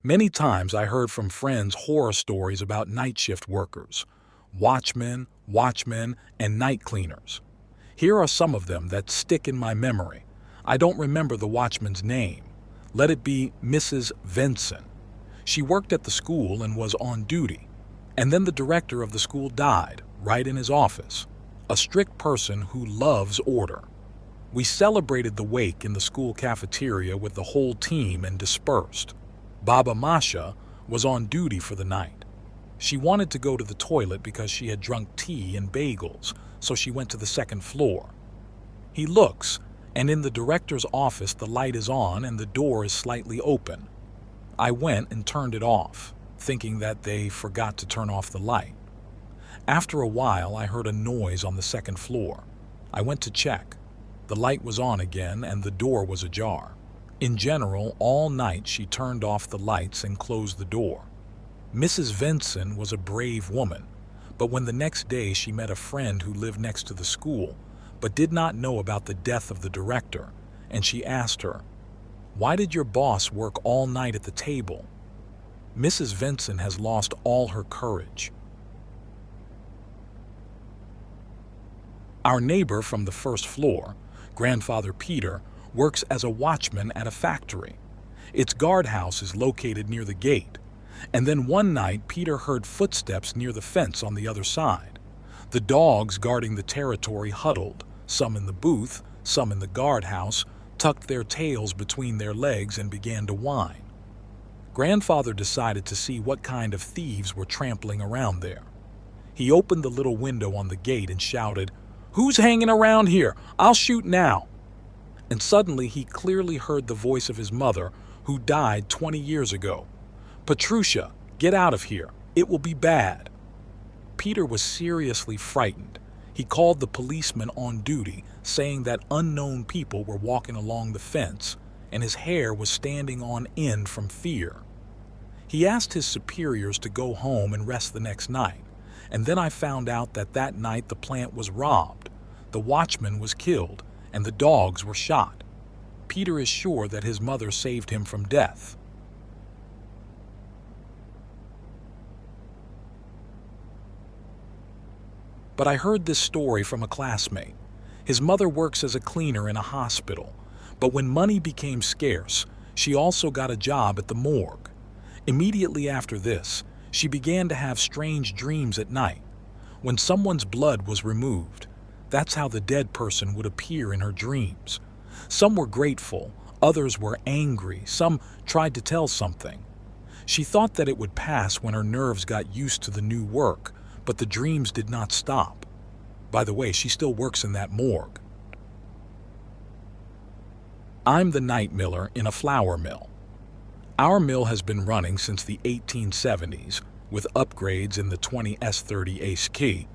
Many times I heard from friends horror stories about night shift workers, watchmen, and night cleaners. Here are some of them that stick in my memory. I don't remember the watchman's name. Let it be Mrs. Vinson. She worked at the school and was on duty. And then the director of the school died, right in his office. A strict person who loves order. We celebrated the wake in the school cafeteria with the whole team and dispersed. Baba Masha was on duty for the night. She wanted to go to the toilet because she had drunk tea and bagels, so she went to the second floor. He looks, and in the director's office the light is on and the door is slightly open. I went and turned it off, thinking that they forgot to turn off the light. After a while, I heard a noise on the second floor. I went to check. The light was on again and the door was ajar. In general, all night she turned off the lights and closed the door. Mrs. Vinson was a brave woman, but when the next day she met a friend who lived next to the school, but did not know about the death of the director, and she asked her, "Why did your boss work all night at the table?" Mrs. Vinson has lost all her courage. Our neighbor from the first floor, Grandfather Peter, works as a watchman at a factory. Its guardhouse is located near the gate. And then one night, Peter heard footsteps near the fence on the other side. The dogs guarding the territory huddled, some in the booth, some in the guardhouse, tucked their tails between their legs and began to whine. Grandfather decided to see what kind of thieves were trampling around there. He opened the little window on the gate and shouted, "Who's hanging around here? I'll shoot now." And suddenly he clearly heard the voice of his mother, who died 20 years ago. "Patricia, get out of here. It will be bad." Peter was seriously frightened. He called the policeman on duty, saying that unknown people were walking along the fence, and his hair was standing on end from fear. He asked his superiors to go home and rest the next night, and then I found out that that night the plant was robbed, the watchman was killed, and the dogs were shot. Peter is sure that his mother saved him from death. But I heard this story from a classmate. His mother works as a cleaner in a hospital, but when money became scarce, she also got a job at the morgue. Immediately after this, she began to have strange dreams at night. When someone's blood was removed, that's how the dead person would appear in her dreams. Some were grateful, others were angry, some tried to tell something. She thought that it would pass when her nerves got used to the new work, but the dreams did not stop. By the way, she still works in that morgue. I'm the night miller in a flour mill. Our mill has been running since the 1870s, with upgrades in the 20S30 Ace Key.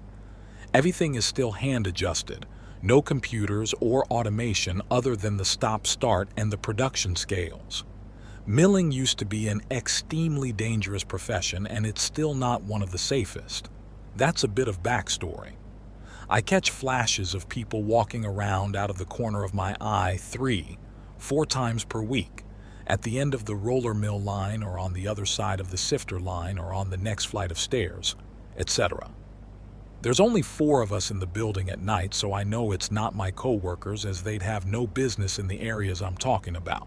Everything is still hand-adjusted, no computers or automation other than the stop-start and the production scales. Milling used to be an extremely dangerous profession, and it's still not one of the safest. That's a bit of backstory. I catch flashes of people walking around out of the corner of my eye 3-4 times per week, at the end of the roller mill line or on the other side of the sifter line or on the next flight of stairs, etc. There's only 4 of us in the building at night, so I know it's not my co-workers, as they'd have no business in the areas I'm talking about.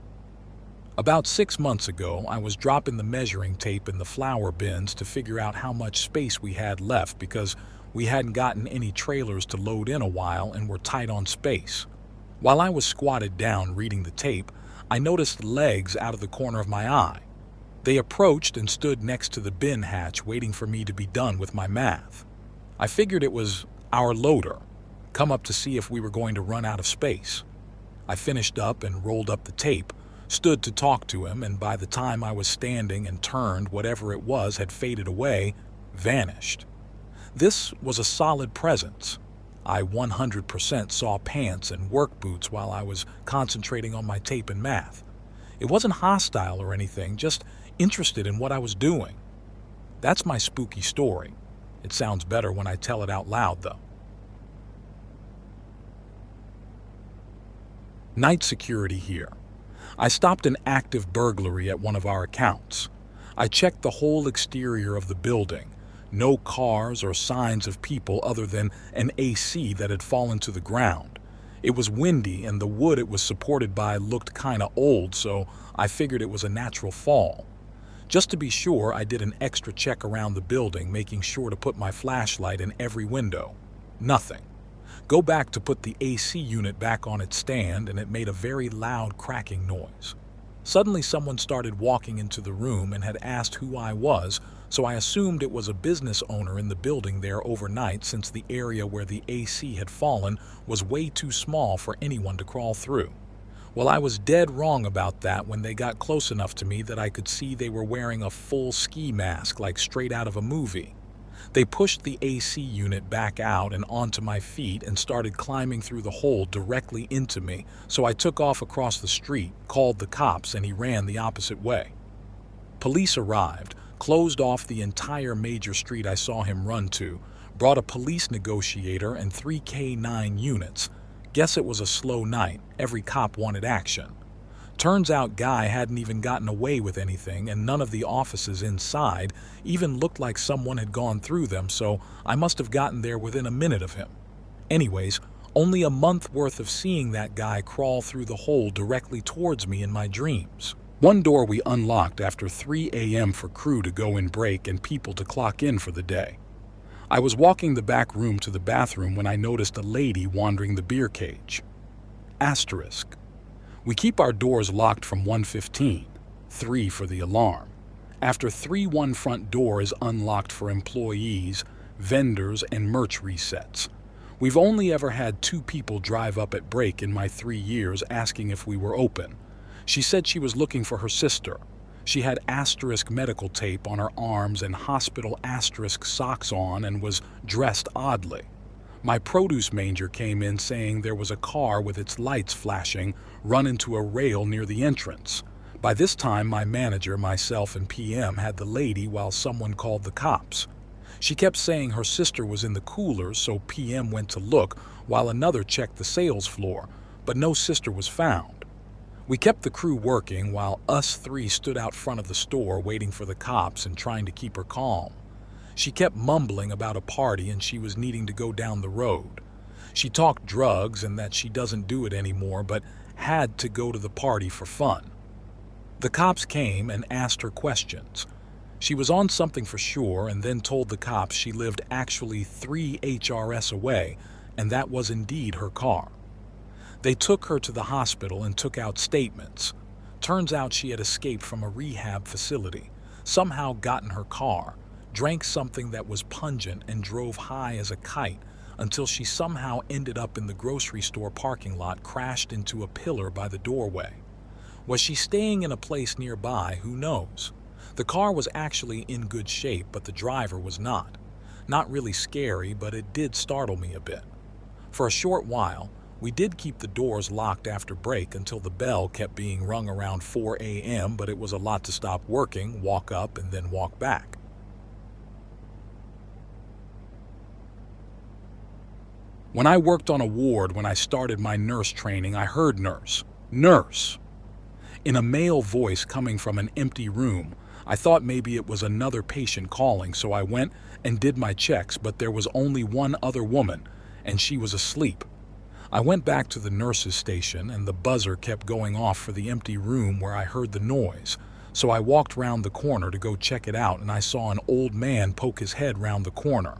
About 6 months ago, I was dropping the measuring tape in the flour bins to figure out how much space we had left because we hadn't gotten any trailers to load in a while and were tight on space. While I was squatted down reading the tape, I noticed legs out of the corner of my eye. They approached and stood next to the bin hatch waiting for me to be done with my math. I figured it was our loader, come up to see if we were going to run out of space. I finished up and rolled up the tape, stood to talk to him, and by the time I was standing and turned, whatever it was had faded away, vanished. This was a solid presence. I 100% saw pants and work boots while I was concentrating on my tape and math. It wasn't hostile or anything, just interested in what I was doing. That's my spooky story. It sounds better when I tell it out loud, though. Night security here. I stopped an active burglary at one of our accounts. I checked the whole exterior of the building. No cars or signs of people other than an AC that had fallen to the ground. It was windy and the wood it was supported by looked kinda old, so I figured it was a natural fall. Just to be sure, I did an extra check around the building, making sure to put my flashlight in every window. Nothing. Go back to put the AC unit back on its stand and it made a very loud cracking noise. Suddenly someone started walking into the room and had asked who I was, so I assumed it was a business owner in the building there overnight since the area where the AC had fallen was way too small for anyone to crawl through. Well, I was dead wrong about that when they got close enough to me that I could see they were wearing a full ski mask like straight out of a movie. They pushed the AC unit back out and onto my feet and started climbing through the hole directly into me, so I took off across the street, called the cops, and he ran the opposite way. Police arrived, closed off the entire major street I saw him run to, brought a police negotiator and 3 K9 units. Guess it was a slow night. Every cop wanted action. Turns out Guy hadn't even gotten away with anything, and none of the offices inside even looked like someone had gone through them, so I must have gotten there within a minute of him. Anyways, only a month worth of seeing that guy crawl through the hole directly towards me in my dreams. One door we unlocked after 3 a.m. for crew to go in break and people to clock in for the day. I was walking the back room to the bathroom when I noticed a lady wandering the beer cage. Asterisk. We keep our doors locked from 1:15, 3 for the alarm. After 3, one front door is unlocked for employees, vendors, and merch resets. We've only ever had 2 people drive up at break in my 3 years asking if we were open. She said she was looking for her sister. She had asterisk medical tape on her arms and hospital asterisk socks on and was dressed oddly. My produce manger came in saying there was a car with its lights flashing run into a rail near the entrance. By this time, my manager, myself, and PM had the lady while someone called the cops. She kept saying her sister was in the coolers, so PM went to look while another checked the sales floor, but no sister was found. We kept the crew working while us 3 stood out front of the store waiting for the cops and trying to keep her calm. She kept mumbling about a party and she was needing to go down the road. She talked drugs and that she doesn't do it anymore, but had to go to the party for fun. The cops came and asked her questions. She was on something for sure and then told the cops she lived actually 3 HRS away, and that was indeed her car. They took her to the hospital and took out statements. Turns out she had escaped from a rehab facility, somehow got in her car, drank something that was pungent and drove high as a kite until she somehow ended up in the grocery store parking lot, crashed into a pillar by the doorway. Was she staying in a place nearby? Who knows? The car was actually in good shape, but the driver was not. Not really scary, but it did startle me a bit. For a short while, we did keep the doors locked after break until the bell kept being rung around 4 a.m., but it was a lot to stop working, walk up, and then walk back. When I worked on a ward when I started my nurse training, I heard nurse, nurse, in a male voice coming from an empty room. I thought maybe it was another patient calling, so I went and did my checks, but there was only one other woman, and she was asleep. I went back to the nurse's station, and the buzzer kept going off for the empty room where I heard the noise, so I walked round the corner to go check it out, and I saw an old man poke his head round the corner.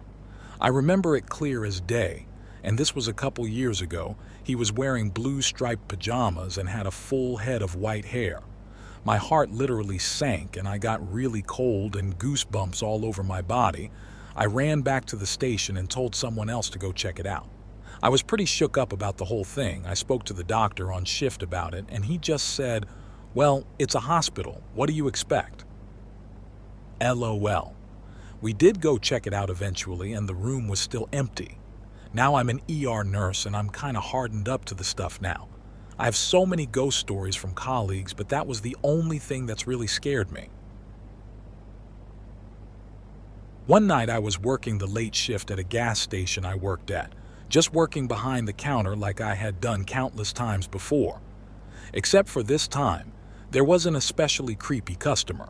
I remember it clear as day, and this was a couple years ago. He was wearing blue striped pajamas and had a full head of white hair. My heart literally sank, and I got really cold and goosebumps all over my body. I ran back to the station and told someone else to go check it out. I was pretty shook up about the whole thing. I spoke to the doctor on shift about it, and he just said, "Well, it's a hospital. What do you expect?" LOL. We did go check it out eventually, and the room was still empty. Now I'm an ER nurse, and I'm kinda hardened up to the stuff now. I have so many ghost stories from colleagues, but that was the only thing that's really scared me. One night I was working the late shift at a gas station I worked at, just working behind the counter like I had done countless times before. Except for this time, there was an especially creepy customer.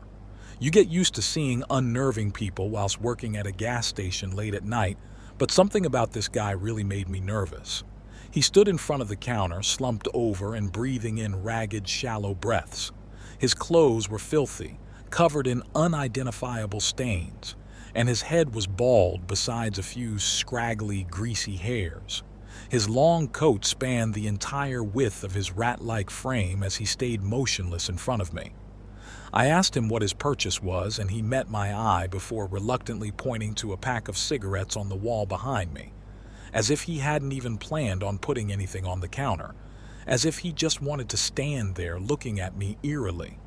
You get used to seeing unnerving people whilst working at a gas station late at night, but something about this guy really made me nervous. He stood in front of the counter, slumped over and breathing in ragged, shallow breaths. His clothes were filthy, covered in unidentifiable stains, and his head was bald besides a few scraggly, greasy hairs. His long coat spanned the entire width of his rat-like frame as he stayed motionless in front of me. I asked him what his purchase was, and he met my eye before reluctantly pointing to a pack of cigarettes on the wall behind me, as if he hadn't even planned on putting anything on the counter, as if he just wanted to stand there looking at me eerily.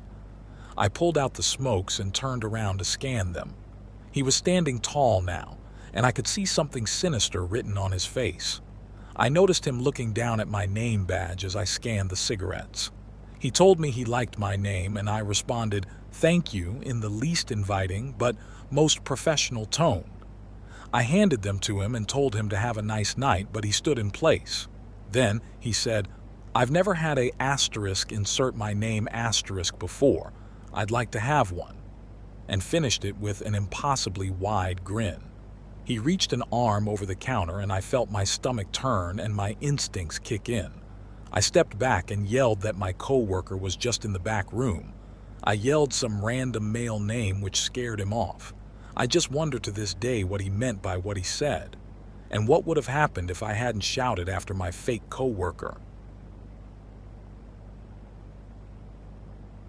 I pulled out the smokes and turned around to scan them. He was standing tall now, and I could see something sinister written on his face. I noticed him looking down at my name badge as I scanned the cigarettes. He told me he liked my name, and I responded, "Thank you," in the least inviting but most professional tone. I handed them to him and told him to have a nice night, but he stood in place. Then he said, "I've never had a asterisk insert my name asterisk before. I'd like to have one," and finished it with an impossibly wide grin. He reached an arm over the counter, and I felt my stomach turn and my instincts kick in. I stepped back and yelled that my coworker was just in the back room. I yelled some random male name which scared him off. I just wonder to this day what he meant by what he said, and what would have happened if I hadn't shouted after my fake coworker.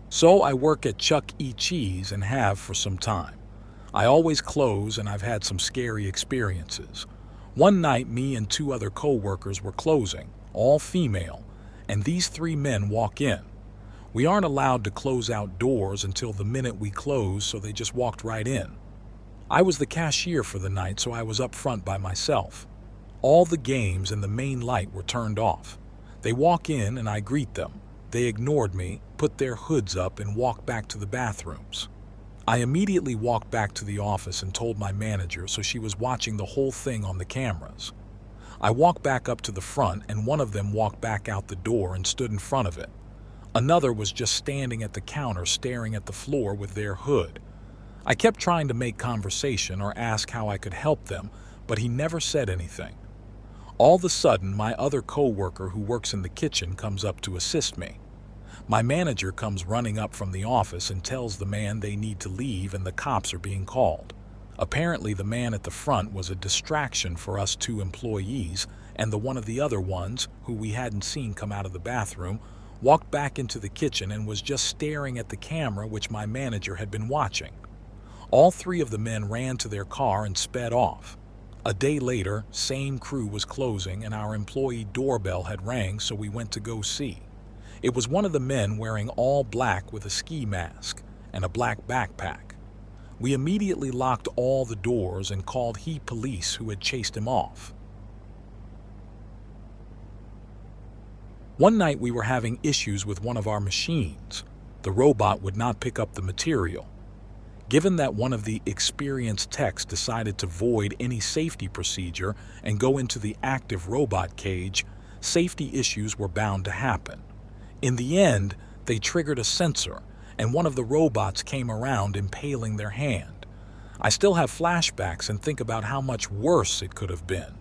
So I work at Chuck E. Cheese and have for some time. I always close, and I've had some scary experiences. One night, me and two other coworkers were closing, all female, and these three men walk in. We aren't allowed to close out doors until the minute we close, so they just walked right in. I was the cashier for the night, so I was up front by myself. All the games and the main light were turned off. They walk in and I greet them. They ignored me, put their hoods up, and walked back to the bathrooms. I immediately walked back to the office and told my manager, so she was watching the whole thing on the cameras. I walked back up to the front, and one of them walked back out the door and stood in front of it. Another was just standing at the counter staring at the floor with their hood. I kept trying to make conversation or ask how I could help them, but he never said anything. All of a sudden, my other coworker who works in the kitchen comes up to assist me. My manager comes running up from the office and tells the man they need to leave and the cops are being called. Apparently, the man at the front was a distraction for us two employees, and the one of the other ones, who we hadn't seen come out of the bathroom, walked back into the kitchen and was just staring at the camera which my manager had been watching. All three of the men ran to their car and sped off. A day later, same crew was closing and our employee doorbell had rang, so we went to go see. It was one of the men wearing all black with a ski mask and a black backpack. We immediately locked all the doors and called Heat Police, who had chased him off. One night we were having issues with one of our machines. The robot would not pick up the material. Given that one of the experienced techs decided to void any safety procedure and go into the active robot cage, safety issues were bound to happen. In the end, they triggered a sensor, and one of the robots came around impaling their hand. I still have flashbacks and think about how much worse it could have been.